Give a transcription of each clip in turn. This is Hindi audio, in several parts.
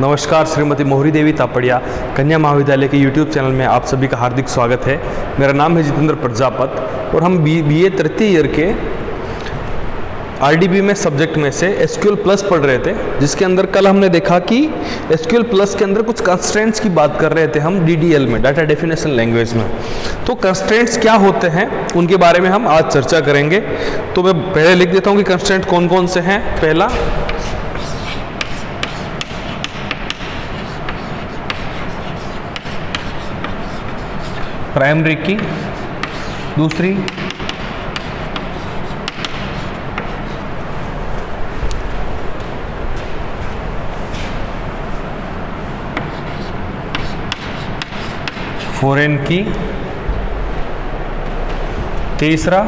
नमस्कार, श्रीमती मोहरी देवी तापड़िया कन्या महाविद्यालय के YouTube चैनल में आप सभी का हार्दिक स्वागत है। मेरा नाम है जितेंद्र प्रजापत और हम बीए तृतीय ईयर के आरडीबी में सब्जेक्ट में से एसक्यूएल प्लस पढ़ रहे थे, जिसके अंदर कल हमने देखा कि एसक्यूएल प्लस के अंदर कुछ कंस्ट्रेंट्स की बात कर रहे थे हम डीडीएल में, डाटा डेफिनेशन लैंग्वेज में। तो कंस्ट्रेंट्स क्या होते हैं उनके बारे में हम आज चर्चा करेंगे। तो मैं पहले लिख देता हूँ कि कंस्ट्रेंट कौन कौन से हैं। पहला प्राइमरी की, दूसरी फॉरेन की, तीसरा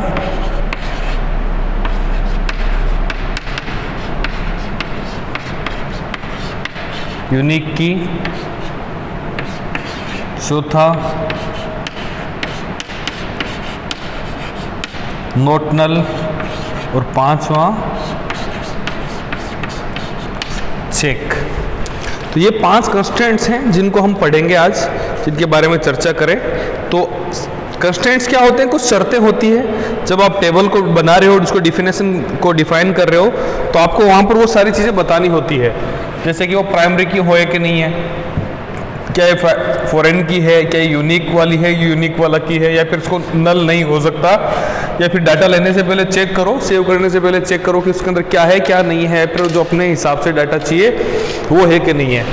यूनिक की, चौथा नोटनल और पांचवा चेक। तो ये 5 कंस्ट्रेंट्स हैं जिनको हम पढ़ेंगे आज, जिनके बारे में चर्चा करें। तो कंस्ट्रेंट्स क्या होते हैं? कुछ शर्तें होती है। जब आप टेबल को बना रहे हो, उसको डिफिनेशन को डिफाइन कर रहे हो, तो आपको वहां पर वो सारी चीजें बतानी होती है, जैसे कि वो प्राइमरी की हो कि नहीं है, क्या ये फॉरेन की है, क्या ये यूनिक वाली है, यूनिक वाला की है, या फिर इसको नल नहीं हो सकता, या फिर डाटा लेने से पहले चेक करो, सेव करने से पहले चेक करो कि उसके अंदर क्या है क्या नहीं है, फिर जो अपने हिसाब से डाटा चाहिए वो है कि नहीं है।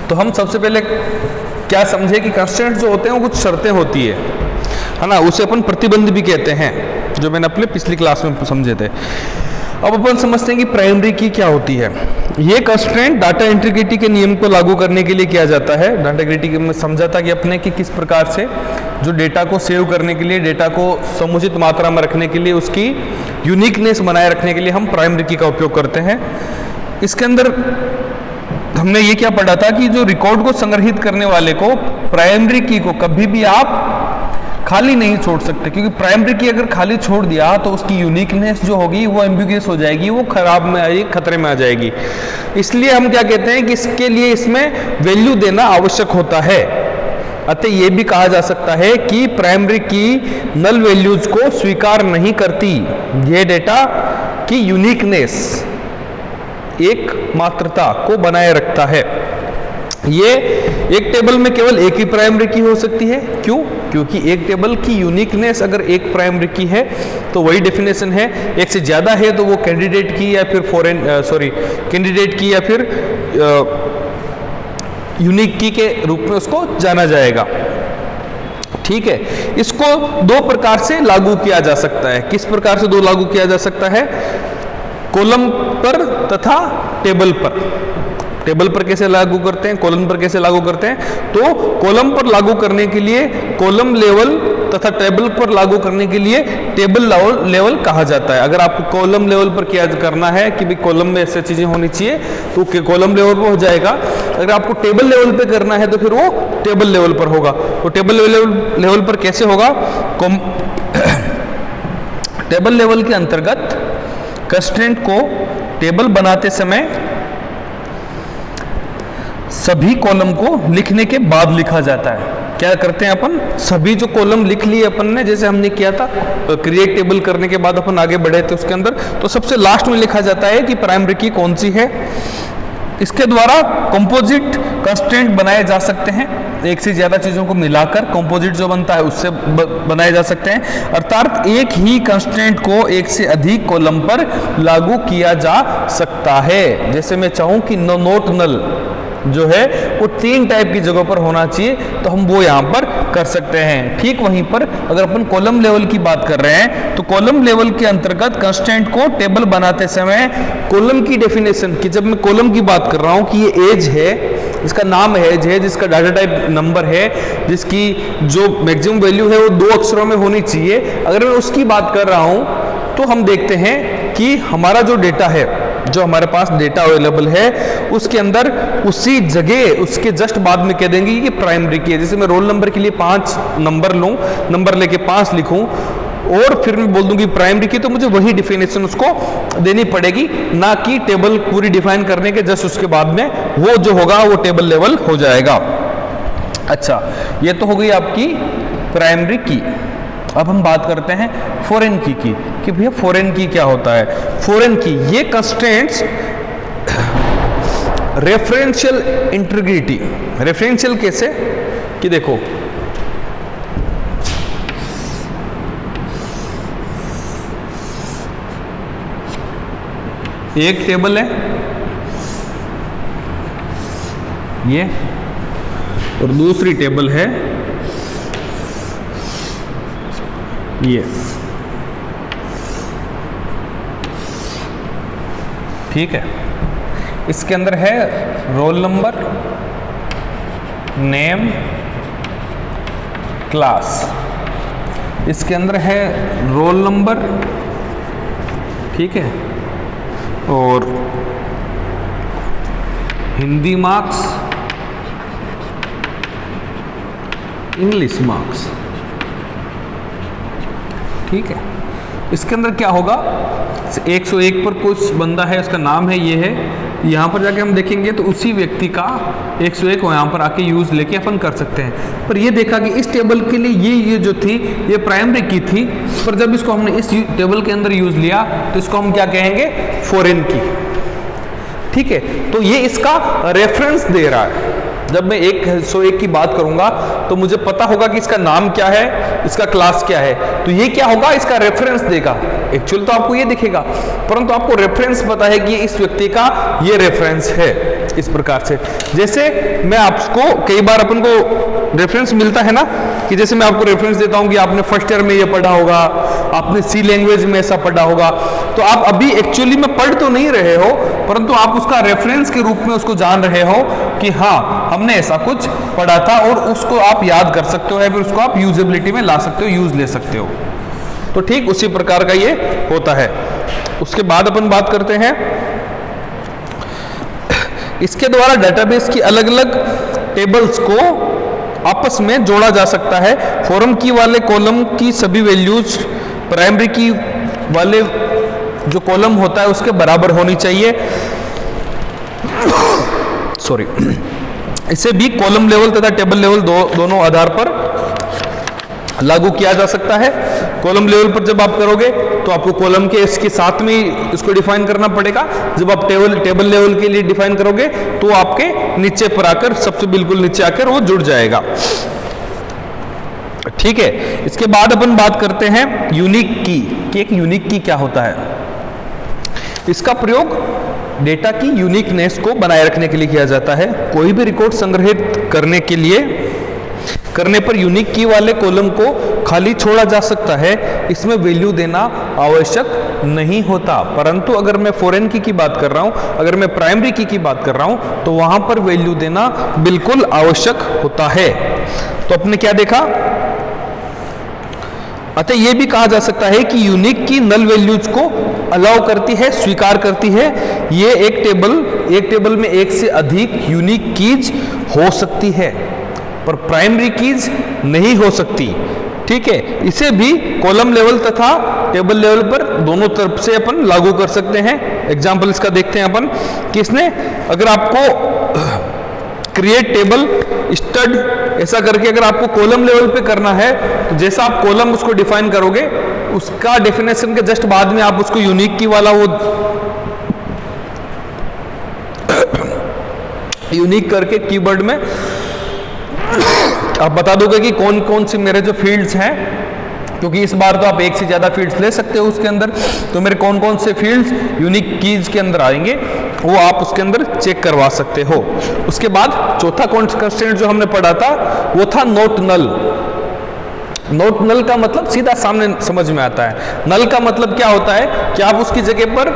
तो हम सबसे पहले क्या समझे कि कंस्ट्रेंट्स जो होते हैं वो कुछ शर्तें होती है ना, उसे अपन प्रतिबंध भी कहते हैं, जो मैंने अपने पिछली क्लास में समझे थे। अब अपन समझते हैं कि प्राइमरी की क्या होती है। ये कंस्ट्रेंट डाटा इंटीग्रिटी के नियम को लागू करने के लिए किया जाता है। डाटा इंटीग्रिटी में समझा था कि अपने कि किस प्रकार से जो डेटा को सेव करने के लिए, डेटा को समुचित मात्रा में रखने के लिए, उसकी यूनिकनेस बनाए रखने के लिए हम प्राइमरी की का उपयोग करते हैं। इसके अंदर हमने ये क्या पढ़ा था कि जो रिकॉर्ड को संग्रहित करने वाले को, प्राइमरी की को कभी भी आप खाली नहीं छोड़ सकते, क्योंकि प्राइमरी की अगर खाली छोड़ दिया तो उसकी यूनिकनेस जो होगी वो एम्बिगुअस हो जाएगी, वो खराब में आएगी, खतरे में आ जाएगी। इसलिए हम क्या कहते हैं कि इसके लिए इसमें वैल्यू देना आवश्यक होता है। अतः ये भी कहा जा सकता है कि प्राइमरी की नल वैल्यूज को स्वीकार नहीं करती। ये डेटा की यूनिकनेस, एक मात्रता को बनाए रखता है। ये एक टेबल में केवल एक ही प्राइमरी की हो सकती है। क्यों? क्योंकि एक टेबल की यूनिकनेस अगर एक प्राइमरी की है तो वही डेफिनेशन है, एक से ज्यादा है तो वो कैंडिडेट की या फिर कैंडिडेट की या फिर यूनिक की के रूप में उसको जाना जाएगा। ठीक है, इसको 2 प्रकार से लागू किया जा सकता है। किस प्रकार से 2 लागू किया जा सकता है? कॉलम पर तथा टेबल पर। टेबल पर कैसे लागू करते हैं, कॉलम पर कैसे लागू करते हैं? तो कॉलम पर लागू करने के लिए कॉलम लेवल तथा टेबल पर लागू करने के लिए टेबल लेवल कहा जाता है। अगर आपको कॉलम लेवल पर क्या करना है कि भाई कॉलम में ऐसी चीजें होनी चाहिए तो कॉलम लेवल पर हो जाएगा। अगर आपको टेबल लेवल पे करना है तो फिर वो टेबल लेवल पर होगा। तो टेबल लेवल पर कैसे होगा? टेबल लेवल के अंतर्गत कंस्ट्रेंट को टेबल बनाते समय सभी कॉलम को लिखने के बाद लिखा जाता है। क्या करते हैं अपन? सभी जो कॉलम लिख लिए अपन ने, जैसे हमने किया था क्रिएट टेबल करने के बाद अपन आगे बढ़े थे उसके अंदर, तो सबसे लास्ट में लिखा जाता है कि प्राइमरी की कौन सी है। इसके द्वारा कंपोजिट कंस्ट्रेंट बनाए जा सकते हैं। एक से ज्यादा चीजों को मिलाकर कंपोजिट जो बनता है उससे बनाए जा सकते हैं। अर्थात एक ही कंस्ट्रेंट को एक से अधिक कॉलम पर लागू किया जा सकता है। जैसे मैं चाहूं कि नोट नल जो है वो 3 टाइप की जगह पर होना चाहिए, तो हम वो यहाँ पर कर सकते हैं। ठीक वहीं पर अगर अपन कॉलम लेवल की बात कर रहे हैं तो कॉलम लेवल के अंतर्गत कंस्ट्रेंट को टेबल बनाते समय कॉलम की डेफिनेशन की, जब मैं कॉलम की बात कर रहा हूँ कि ये एज है, इसका नाम एज है, जिसका डाटा टाइप नंबर है, जिसकी जो मैक्सिमम वैल्यू है वो 2 अक्षरों में होनी चाहिए, अगर मैं उसकी बात कर रहा हूँ तो हम देखते हैं कि हमारा जो डेटा है, जो हमारे पास डेटा अवेलेबल है, उसके अंदर उसी जगह उसके जस्ट बाद में कह देंगे कि प्राइमरी की है। जैसे मैं रोल नंबर के लिए 5 नंबर लूं, नंबर लेके 5 लिखूं, और फिर मैं बोल दूंगी प्राइमरी की, तो मुझे वही डिफिनेशन उसको देनी पड़ेगी, ना कि टेबल पूरी डिफाइन करने के जस्ट उसके बाद में वो जो होगा वो टेबल लेवल हो जाएगा। अच्छा, ये तो हो गई आपकी प्राइमरी की। अब हम बात करते हैं फॉरेन की कि भैया फॉरेन की क्या होता है। फॉरेन की ये कंस्ट्रेंट्स रेफरेंशियल इंटीग्रिटी। रेफरेंशियल कैसे कि देखो एक टेबल है ये और दूसरी टेबल है ये, ठीक है। इसके अंदर है रोल नंबर, नेम, क्लास। इसके अंदर है रोल नंबर, ठीक है, और हिंदी मार्क्स, इंग्लिश मार्क्स, ठीक है। इसके अंदर क्या होगा, 101 पर कुछ बंदा है, उसका नाम है ये है, यहाँ पर जाके हम देखेंगे तो उसी व्यक्ति का 101 यहाँ पर आके यूज लेके अपन कर सकते हैं। पर ये देखा कि इस टेबल के लिए ये जो थी ये प्राइमरी की थी, पर जब इसको हमने इस टेबल के अंदर यूज लिया तो इसको हम क्या कहेंगे, फॉरेन की, ठीक है। तो ये इसका रेफरेंस दे रहा है। जब मैं 101 की बात करूंगा तो मुझे पता होगा कि इसका नाम क्या है, इसका क्लास क्या है, तो ये क्या होगा, इसका रेफरेंस देगा। एक्चुअल तो आपको ये दिखेगा, परंतु आपको रेफरेंस पता है कि इस व्यक्ति का ये रेफरेंस है। इस प्रकार से जैसे मैं आपको कई बार अपन को रेफरेंस मिलता है ना, कि जैसे मैं आपको रेफरेंस देता हूं कि आपने फर्स्ट ईयर में ये पढ़ा होगा, आपने सी लैंग्वेज में ऐसा पढ़ा होगा, तो आप अभी एक्चुअली में पढ़ तो नहीं रहे हो, परंतु आप उसका रेफरेंस के रूप में उसको जान रहे हो कि हाँ हमने ऐसा कुछ पढ़ा था, और उसको आप याद कर सकते हो या फिर उसको आप यूजेबिलिटी में ला सकते हो, यूज ले सकते हो। तो ठीक उसी प्रकार का ये होता है। उसके बाद अपन बात करते हैं, इसके द्वारा डेटाबेस की अलग अलग टेबल्स को आपस में जोड़ा जा सकता है। फॉरम की वाले कॉलम की सभी वैल्यूज प्राइमरी की वाले जो कॉलम होता है उसके बराबर होनी चाहिए। सॉरी, इसे भी कॉलम लेवल तथा टेबल लेवल दोनों आधार पर लागू किया जा सकता है। कॉलम लेवल पर जब आप करोगे तो आपको कॉलम के इसके साथ में इसको डिफाइन करना पड़ेगा। जब आप टेबल लेवल के लिए डिफाइन करोगे तो आपके नीचे पर आकर, सबसे बिल्कुल नीचे आकर वो जुड़ जाएगा, ठीक है। इसके बाद अपन बात करते हैं यूनिक की कि एक यूनिक की क्या होता है। इसका प्रयोग डेटा की यूनिकनेस को बनाए रखने के लिए किया जाता है। कोई भी रिकॉर्ड संग्रहित करने पर यूनिक की वाले कॉलम को खाली छोड़ा जा सकता है। इसमें वैल्यू देना आवश्यक नहीं होता, परंतु अगर मैं फॉरेन की बात कर रहा हूं, अगर मैं प्राइमरी की बात कर रहा हूं, तो वहां पर वैल्यू देना बिल्कुल आवश्यक होता है। तो आपने क्या देखा, अतः यह भी कहा जा सकता है कि यूनिक की नल वैल्यूज को अलाउ करती है, स्वीकार करती है। ये एक टेबल में एक से अधिक यूनिक कीज हो सकती है, पर प्राइमरी कीज नहीं हो सकती, ठीक है। इसे भी कॉलम लेवल तथा टेबल लेवल पर दोनों तरफ से अपन लागू कर सकते हैं। एग्जाम्पल इसका देखते हैं अपन कि इसने अगर आपको क्रिएट टेबल स्टड ऐसा करके अगर आपको कॉलम लेवल पे करना है, तो जैसा आप कॉलम उसको डिफाइन करोगे उसका डेफिनेशन के जस्ट बाद में आप उसको यूनिक की वाला वो यूनिक करके कीवर्ड में आप बता दोगे कि कौन कौन से मेरे जो फील्ड्स हैं, क्योंकि इस बार तो आप एक से ज्यादा फील्ड्स ले सकते हो उसके अंदर, तो मेरे कौन कौन से फील्ड्स यूनिक कीज के अंदर आएंगे वो आप उसके अंदर चेक करवा सकते हो। उसके बाद चौथा कंस्ट्रेंट जो हमने पढ़ा था वो था नोट नल। नोट नल का मतलब सीधा सामने समझ में आता है। नल का मतलब क्या होता है कि आप उसकी जगह पर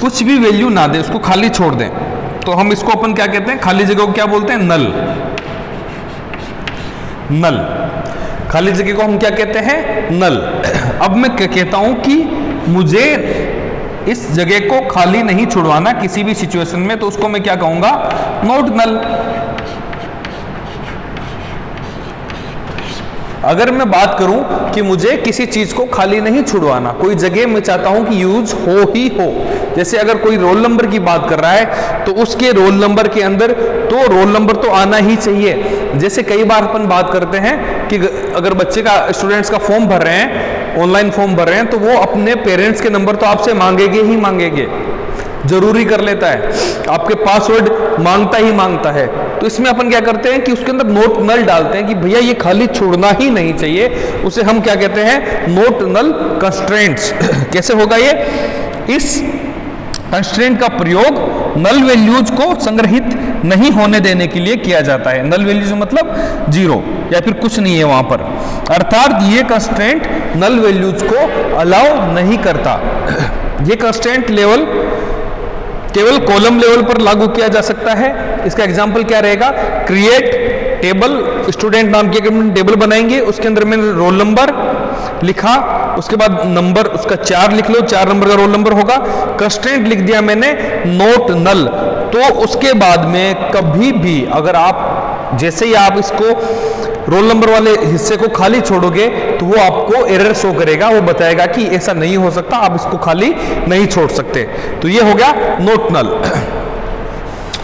कुछ भी वैल्यू ना दें, उसको खाली छोड़ दें, तो हम इसको अपन क्या कहते हैं, खाली जगह को क्या बोलते हैं, नल। नल खाली जगह को हम क्या कहते हैं, नल। अब मैं क्या कहता हूं कि मुझे इस जगह को खाली नहीं छुड़वाना किसी भी सिचुएशन में, तो उसको मैं क्या कहूंगा, नोट नल। अगर मैं बात करूं कि मुझे किसी चीज को खाली नहीं छुड़वाना, कोई जगह मैं चाहता हूं कि यूज हो ही हो, जैसे अगर कोई रोल नंबर की बात कर रहा है तो उसके रोल नंबर के अंदर तो रोल नंबर तो आना ही चाहिए। जैसे कई बार अपन बात करते हैं कि अगर बच्चे का, स्टूडेंट्स का फॉर्म भर रहे हैं, ऑनलाइन फॉर्म भर रहे हैं, तो वो अपने पेरेंट्स के नंबर तो आपसे मांगेंगे ही मांगेंगे, जरूरी कर लेता है, आपके पासवर्ड मांगता ही मांगता है। तो इसमें अपन क्या करते हैं कि उसके अंदर नोट नल डालते हैं कि भैया ये खाली छोड़ना ही नहीं चाहिए, उसे हम क्या कहते हैं, नोट नल कंस्ट्रेंट्स। कैसे होगा ये? इस कंस्ट्रेंट का प्रयोग नल वैल्यूज को संग्रहित नहीं होने देने के लिए किया जाता है। नल वैल्यूज मतलब जीरो या फिर कुछ नहीं है वहां पर, अर्थात ये कंस्ट्रेंट नल वैल्यूज को अलाउ नहीं करता। ये कंस्ट्रेंट लेवल केवल कॉलम लेवल पर लागू किया जा सकता है। इसका एग्जांपल क्या रहेगा? क्रिएट टेबल, स्टूडेंट नाम की टेबल बनाएंगे, उसके अंदर मैंने रोल नंबर लिखा, उसके बाद नंबर उसका 4 लिख लो, 4 नंबर का रोल नंबर होगा। कंस्ट्रेंट लिख दिया मैंने नोट नल, तो उसके बाद में कभी भी अगर आप जैसे ही आप इसको रोल नंबर वाले हिस्से को खाली छोड़ोगे तो वो आपको एरर शो करेगा, वो बताएगा कि ऐसा नहीं हो सकता, आप इसको खाली नहीं छोड़ सकते। तो ये हो गया नोट नल।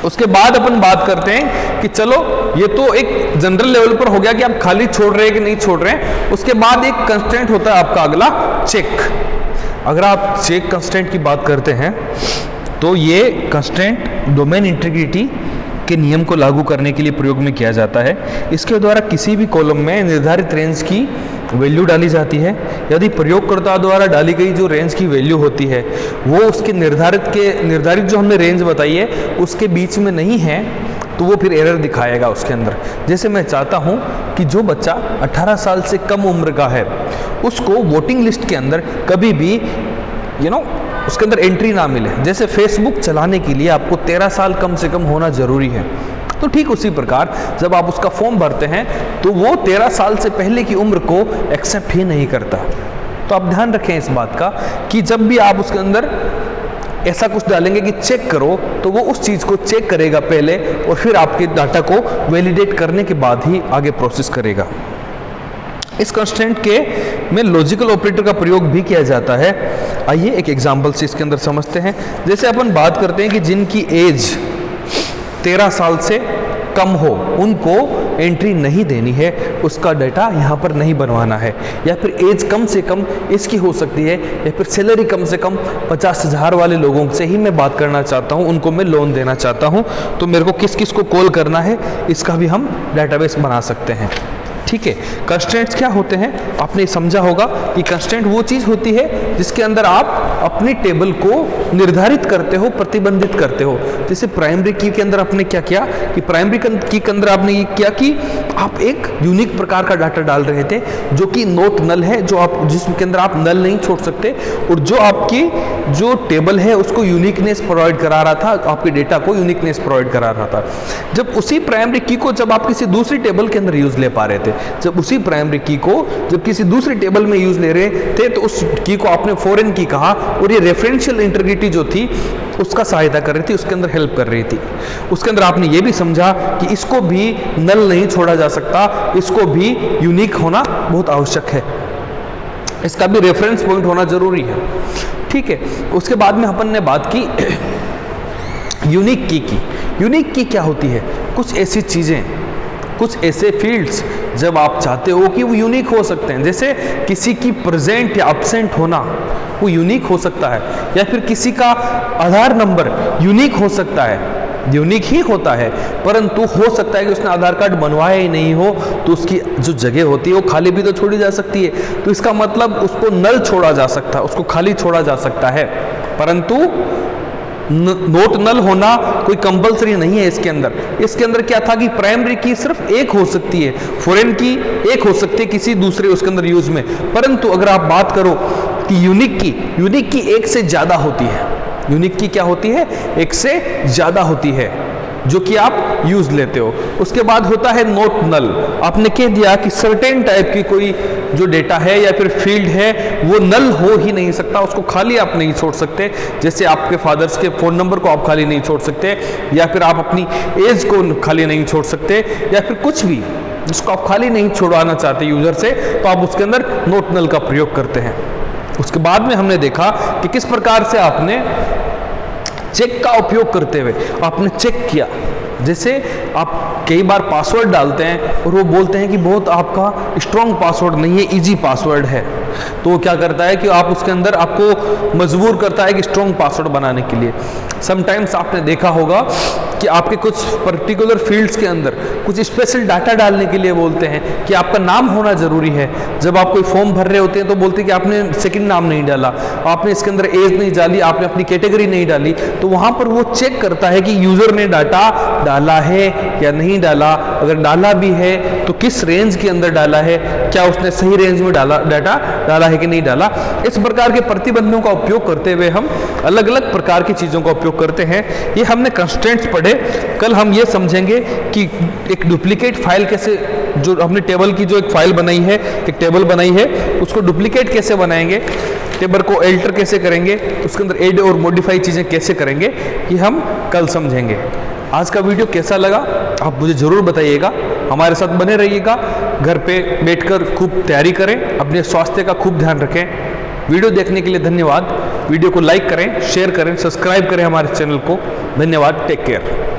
उसके बाद अपन बात करते हैं कि चलो ये तो एक जनरल लेवल पर हो गया कि आप खाली छोड़ रहे हैं कि नहीं छोड़ रहे हैं। उसके बाद एक कंस्ट्रेंट होता है आपका अगला, चेक। अगर आप चेक कंस्ट्रेंट की बात करते हैं तो ये कंस्ट्रेंट डोमेन इंटीग्रिटी के नियम को लागू करने के लिए प्रयोग में किया जाता है। इसके द्वारा किसी भी कॉलम में निर्धारित रेंज की वैल्यू डाली जाती है। यदि प्रयोगकर्ता द्वारा डाली गई जो रेंज की वैल्यू होती है वो उसके निर्धारित जो हमने रेंज बताई है उसके बीच में नहीं है तो वो फिर एरर दिखाएगा उसके अंदर। जैसे मैं चाहता हूं कि जो बच्चा 18 साल से कम उम्र का है उसको वोटिंग लिस्ट के अंदर कभी भी उसके अंदर एंट्री ना मिले। जैसे फेसबुक चलाने के लिए आपको 13 साल कम से कम होना जरूरी है, तो ठीक उसी प्रकार जब आप उसका फॉर्म भरते हैं तो वो 13 साल से पहले की उम्र को एक्सेप्ट ही नहीं करता। तो आप ध्यान रखें इस बात का कि जब भी आप उसके अंदर ऐसा कुछ डालेंगे कि चेक करो, तो वो उस चीज़ को चेक करेगा पहले और फिर आपके डाटा को वैलिडेट करने के बाद ही आगे प्रोसेस करेगा। इस कंस्ट्रेंट के में लॉजिकल ऑपरेटर का प्रयोग भी किया जाता है। आइए एक एग्जांपल से इसके अंदर समझते हैं। जैसे अपन बात करते हैं कि जिनकी एज 13 साल से कम हो उनको एंट्री नहीं देनी है, उसका डाटा यहाँ पर नहीं बनवाना है, या फिर एज कम से कम इसकी हो सकती है, या फिर सैलरी कम से कम 50,000 वाले लोगों से ही मैं बात करना चाहता हूँ, उनको मैं लोन देना चाहता हूँ, तो मेरे को किस किस को कॉल करना है इसका भी हम डाटाबेस बना सकते हैं। ठीक है, कंस्ट्रेंट्स क्या होते हैं आपने समझा होगा कि कंस्ट्रेंट वो चीज होती है जिसके अंदर आप अपनी टेबल को निर्धारित करते हो, प्रतिबंधित करते हो। जैसे प्राइमरी की के अंदर आपने क्या किया कि प्राइमरी की के अंदर आपने ये किया कि आप एक यूनिक प्रकार का डाटा डाल रहे थे जो कि नोट नल है, जो आप जिसके अंदर आप नल नहीं छोड़ सकते, और जो आपकी जो टेबल है उसको यूनिकनेस प्रोवाइड करा रहा था, आपके डेटा को यूनिकनेस प्रोवाइड करा रहा था। जब उसी प्राइमरी की को जब आप किसी दूसरी टेबल के अंदर यूज ले पा रहे थे, जब उसी प्राइमरी की को जब किसी दूसरी टेबल में यूज ले रहे थे तो उस की को आपने फॉरेन की कहा, और ये रेफरेंशियल इंटीग्रिटी जो थी उसका सहायता कर रही थी, उसके अंदर हेल्प कर रही थी। उसके अंदर आपने ये भी समझा कि इसको भी नल नहीं छोड़ा जा सकता, इसको भी यूनिक होना बहुत आवश्यक है, इसका भी रेफरेंस पॉइंट होना जरूरी है। ठीक है, उसके बाद में अपन ने बात की यूनिक की। यूनिक की क्या होती है? कुछ ऐसी चीजें, कुछ ऐसे फील्ड्स जब आप चाहते हो कि वो यूनिक हो सकते हैं, जैसे किसी की प्रेजेंट या एब्सेंट होना वो यूनिक हो सकता है, या फिर किसी का आधार नंबर यूनिक हो सकता है, यूनिक ही होता है, परंतु हो सकता है कि उसने आधार कार्ड बनवाया ही नहीं हो, तो उसकी जो जगह होती है वो खाली भी तो छोड़ी जा सकती है। तो इसका मतलब उसको नल छोड़ा जा सकता है, उसको खाली छोड़ा जा सकता है, परंतु नोट नल होना कोई कंपलसरी नहीं है। इसके अंदर क्या था कि प्राइमरी की सिर्फ एक हो सकती है, फॉरेन की एक हो सकती है किसी दूसरे उसके अंदर यूज में, परंतु अगर आप बात करो कि यूनिक की एक से ज्यादा होती है। यूनिक की क्या होती है? एक से ज्यादा होती है जो कि आप यूज लेते हो। उसके बाद होता है नोट नल। आपने कह दिया कि सर्टेन टाइप की कोई जो डेटा है या फिर फील्ड है वो नल हो ही नहीं सकता, उसको खाली आप नहीं छोड़ सकते। जैसे आपके फादर्स के फोन नंबर को आप खाली नहीं छोड़ सकते, या फिर आप अपनी एज को खाली नहीं छोड़ सकते, या फिर कुछ भी जिसको आप खाली नहीं छुड़वाना चाहते यूजर से, तो आप उसके अंदर नोट नल का प्रयोग करते हैं। उसके बाद में हमने देखा कि किस प्रकार से आपने चेक का उपयोग करते हुए आपने चेक किया। जैसे आप कई बार पासवर्ड डालते हैं और वो बोलते हैं कि बहुत आपका स्ट्रॉन्ग पासवर्ड नहीं है, इजी पासवर्ड है, तो वो क्या करता है कि आप उसके अंदर आपको मजबूर करता है कि स्ट्रॉन्ग पासवर्ड बनाने के लिए। समटाइम्स आपने देखा होगा कि आपके कुछ पर्टिकुलर फील्ड्स के अंदर कुछ स्पेशल डाटा डालने के लिए बोलते हैं कि आपका नाम होना जरूरी है। जब आप कोई फॉर्म भर रहे होते हैं तो बोलते हैं कि आपने सेकंड नाम नहीं डाला, आपने इसके अंदर एज नहीं डाली, आपने अपनी कैटेगरी नहीं डाली, तो वहां पर वो चेक करता है कि यूजर ने डाटा डाला है या नहीं डाला, अगर डाला भी है तो किस रेंज के अंदर डाला है, क्या उसने सही रेंज में डाटा डाला है कि नहीं डाला। इस प्रकार के प्रतिबंधों का उपयोग करते हुए हम अलग अलग प्रकार की चीजों का उपयोग करते हैं। ये हमने कंस्ट्रेंट्स पढ़े। कल हम ये समझेंगे कि एक डुप्लीकेट फाइल कैसे, जो हमने टेबल की जो एक फाइल बनाई है, एक टेबल बनाई है, उसको डुप्लीकेट कैसे बनाएंगे, टेबल को एल्टर कैसे करेंगे, उसके अंदर ऐड और मॉडिफाई चीजें कैसे करेंगे, ये हम कल समझेंगे। आज का वीडियो कैसा लगा आप मुझे जरूर बताइएगा, हमारे साथ बने रहिएगा। घर पे बैठकर खूब तैयारी करें, अपने स्वास्थ्य का खूब ध्यान रखें। वीडियो देखने के लिए धन्यवाद। वीडियो को लाइक करें, शेयर करें, सब्सक्राइब करें हमारे चैनल को। धन्यवाद। Take care.